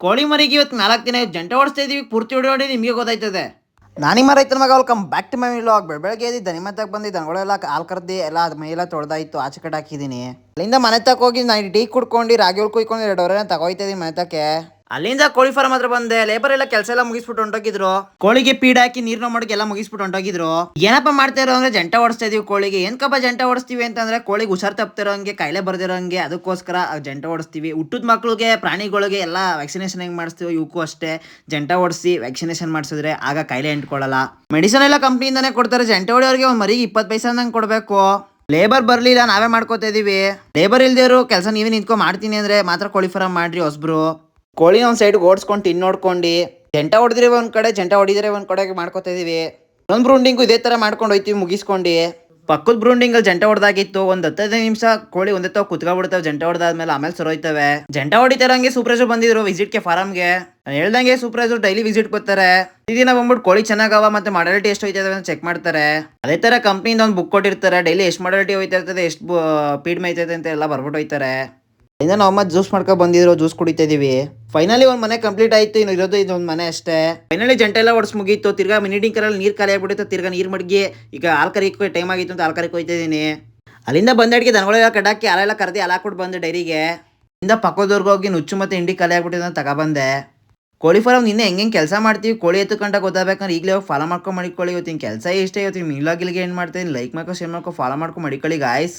ಕೋಳಿ ಮರಿಗೆ ಇವತ್ತು 4 ದಿನ ಜಂಟ ಓಡಿಸ್ತಾ ಇದೀವಿ, ಪೂರ್ತಿ ಹೊಡಿ ನಿಮಗೆ ಗೊತ್ತಾಯ್ತದೆ. ನಾನಿಮ್ಮ ರೈತನ ಮಗ, welcome back to my vlog. ಬೆಳಗ್ಗೆ ಎದ್ದು ದನಿಮತ್ತಾಗ ಬಂದು ದನಗಳೆಲ್ಲ ಹಾಲು ಕರ್ದು ಎಲ್ಲ ಮೈಯೆಲ್ಲ ತೊಳೆದಾಯ್ತು, ಆಚೆ ಕಡೆ ಹಾಕಿದ್ದೀನಿ. ಅಲ್ಲಿಂದ ಮನೆ ತಕ ಹೋಗಿ ನಾನು ಟೀ ಕುಡ್ಕೊಂಡು ರಾಗಿ ಹುಲ್ ಕುಯ್ಕೊಂಡು 2 ಅವರೇ ತಗೋಯ್ತಿದ್ದೀನಿ ಮನೆ ತಕ್ಕೆ. ಅಲ್ಲಿಂದ ಕೋಳಿ ಫಾರ್ಮ್ ಹತ್ರ ಬಂದೆ. ಲೇಬರ್ ಎಲ್ಲ ಕೆಲಸ ಎಲ್ಲ ಮುಗಿಸ್ಬಿಟ್ಟು ಹೊಂಟೋಗಿದ್ರು. ಕೋಳಿಗೆ ಪೀಡ್ ಹಾಕಿ ನೀರ್ನ ಮಾಡೋಕೆ ಎಲ್ಲ ಮುಗಿಸ್ಬಿಟ್ಟು ಹೊಂಟೋಗಿದ್ರು. ಏನಪ್ಪ ಮಾಡ್ತಾ ಇರೋ ಅಂದ್ರೆ ಜಂಟ ಓಡಿಸ್ತಾ ಇದೀವಿ ಕೋಳಿಗೆ. ಏನ್ ಕಪ್ಪ ಜಂಟ ಓಡಿಸ್ತೀವಿ ಅಂತಂದ್ರೆ ಕೋಳಿಗೆ ಹುಷಾರ್ ತಪ್ತಿರೋಂಗೆ, ಕಾಯಿಲೆ ಬರ್ದಿರೋಂಗೆ, ಅದಕ್ಕೋಸ್ಕರ ಜಂಟ ಓಡಿಸ್ತೀವಿ. ಹುಟ್ಟದ ಮಕ್ಳಿಗೆ, ಪ್ರಾಣಿಗಳಿಗೆ ಎಲ್ಲ ವ್ಯಾಕ್ಸಿನೇಷನ್ ಹೆಂಗ್ ಮಾಡಿಸ್ತೀವಿ ಇವಕ್ಕೂ ಅಷ್ಟೇ ಜಂಟ ಓಡಿಸಿ ವ್ಯಾಕ್ಸಿನೇಷನ್ ಮಾಡಿಸಿದ್ರೆ ಆಗ ಕಾಯಿಲೆ ಅಂಟ್ಕೊಳ್ಳಲ್ಲ. ಮೆಡಿಸಿನ್ ಎಲ್ಲ ಕಂಪ್ನಿಯಿಂದಾನೇ ಕೊಡ್ತಾರೆ. ಜಂಟ ಹೊಡಿಯೋರಿಗೆ ಒಂದು ಮರಿಗೆ 20 ಪೈಸೆ ನಂಗೆ ಕೊಡಬೇಕು. ಲೇಬರ್ ಬರ್ಲಿಲ್ಲ, ನಾವೇ ಮಾಡ್ಕೋತಾ ಇದೀವಿ. ಲೇಬರ್ ಇಲ್ದೇರು ಕೆಲಸ ನೀವೇ ನಿಂತ್ಕೊ ಮಾಡ್ತೀನಿ ಅಂದ್ರೆ ಮಾತ್ರ ಕೋಳಿ ಫಾರಂ ಮಾಡ್ರಿ ಹೊಸಬ್ರು. ಕೋಳಿನ ಒಂದು ಸೈಡ್ ಓಡಿಸ್ಕೊಂಡು ತಿನ್ ನೋಡ್ಕೊಂಡು ಜಂಟ ಹೊಡೆದ್ರೆ ಒಂದ್ ಕಡೆ, ಜಂಟ ಹೊಡಿದ್ರೆ ಒಂದ್ ಕಡೆ ಮಾಡ್ಕೋತಾ ಇದೀವಿ. ಇನ್ನೊಂದು ಬ್ರೂಂಡಿಂಗು ಇದೇ ತರ ಮಾಡ್ಕೊಂಡು ಹೋಯ್ತೀವಿ ಮುಗಿಸ್ಕೊಂಡು. ಪಕ್ಕದ ಬ್ರೂಂಡಿಂಗ್ ಅಲ್ಲಿ ಜಂಟ ಹೊಡೆದಾಗಿತ್ತು. ಒಂದ್ 15 ನಿಮಿಷ ಕೋಳಿ ಒಂದೇ ತಾವ್ ಕುತ್ಕೊಬಿಡ್ತಾವೆ ಜಂಟ ಹೊಡೆದಾದ್ಮೇಲೆ, ಆಮೇಲೆ ಸರೋಯ್ತವೆ. ಜಂಟ ಹೊಡಿತಾರಂಗೆ ಸೂಪರ್ವೈಸರ್ ಬಂದಿದ್ರು ವಿಸಿಟ್ಗೆ ಫಾರಮ್ಗೆ. ನಾನು ಹೇಳ್ದಂಗೆ ಸೂಪರ್ವೈಸರ್ ಡೈಲಿ ವಿಸಿಟ್ ಕೊಡ್ತಾರೆ. ದಿನ ಬಂದ್ಬಿಟ್ಟು ಕೋಳಿ ಚೆನ್ನಾಗವ ಮತ್ತೆ ಮಾಡಲಿಟಿ ಎಷ್ಟು ಹೋಯ್ತದೆ ಅಂತ ಚೆಕ್ ಮಾಡ್ತಾರೆ. ಅದೇ ತರ ಕಂಪ್ನಿಯಿಂದ ಒಂದು ಬುಕ್ ಕೊಟ್ಟಿರ್ತಾರೆ. ಡೈಲಿ ಎಷ್ಟು ಮಾಡಲಿಟಿ ಹೋಯ್ತಾ ಇರ್ತದೆ, ಎಷ್ಟು ಪೀಡ್ ಮೈತದೆ ಅಂತ ಎಲ್ಲ ಬರ್ಬಿಟ್ಟು ಹೋಯ್ತಾರೆ. ಇಂದ ನಾವು ಜ್ಯೂಸ್ ಮಾಡ್ಕೊಂಡು ಬಂದಿದ್ರು, ಜ್ಯೂಸ್ ಕುಡಿತಾ ಇದೀವಿ. ಫೈನಲಿ ಒಂದು ಮನೆ ಕಂಪ್ಲೀಟ್ ಆಯ್ತು. ಇನ್ನು ಇರೋದು ಇದೊಂದು ಮನೆ ಅಷ್ಟೇ. ಫೈನಲಿ ಜಂಟ ಎಲ್ಲ ಹೊಡ್ಸ್ ಮುಗೀತು. ತಿರ್ಗಾ ಮಿನಿಟಿಂಗ್ ಕರಲ್ಲಿ ನೀರು ಖಾಲಿ ಆಗ್ಬಿಟ್ಟಿತ್ತು. ತಿರ್ಗಾ ನೀರು ಮಡಗಿ ಈಗ ಹಾಲು ಕರಿಕೆ ಟೈಮ್ ಆಗಿತ್ತು ಅಂತ ಹಾಲು ಕರಿಕೆ ಹೋಯ್ತಾ ಇದೀನಿ. ಅಲ್ಲಿಂದ ಬಂದಡಿಗೆ ದನಗಳೆಲ್ಲ ಕಡಾಕಿ ಹಾಲೆಲ್ಲ ಕರ್ದಿ ಹಾಲು ಹಾಕ್ಬಿಟ್ಟು ಬಂದೆ ಡೈರಿಗೆ. ಇಂದ ಪಕ್ಕದವ್ರಿಗೆ ಹೋಗಿ ನುಚ್ಚು ಮತ್ತೆ ಹಿಂಡಿ ಖಾಲಿ ಆಗ್ಬಿಟ್ಟಿದೆ ಅಂತ ತಗೊಬಂದೆ. ಕೋಳಿ ಫಾರಂ ನಿನ್ನೆ ಹೆಂಗೆ ಕೆಲಸ ಮಾಡ್ತೀವಿ, ಕೋಳಿ ಎತ್ತುಕೊಂಡ ಗೊತ್ತಾಗಬೇಕಂದ್ರೆ ಈಗಲೇ ಹೋಗಿ ಫಾಲೋ ಮಾಡ್ಕೊಂಡು ಮಡಿಕೊಳ್ಳಿ. ಇವತ್ತಿನ ಕೆಲಸ ಇಷ್ಟ. ಇವತ್ತಿನ ಮಿಲಾಗಿಲ್ಗೆ ಏನು ಮಾಡ್ತೀನಿ, ಲೈಕ್ ಮಾಡ್ಕೊ, ಶೇರ್ ಮಾಡ್ಕೊ, ಫಾಲೋ ಮಾಡ್ಕೊಂಡು ಮಡಿಕೊಳ್ಳಿ ಗಾಯ್ಸ್.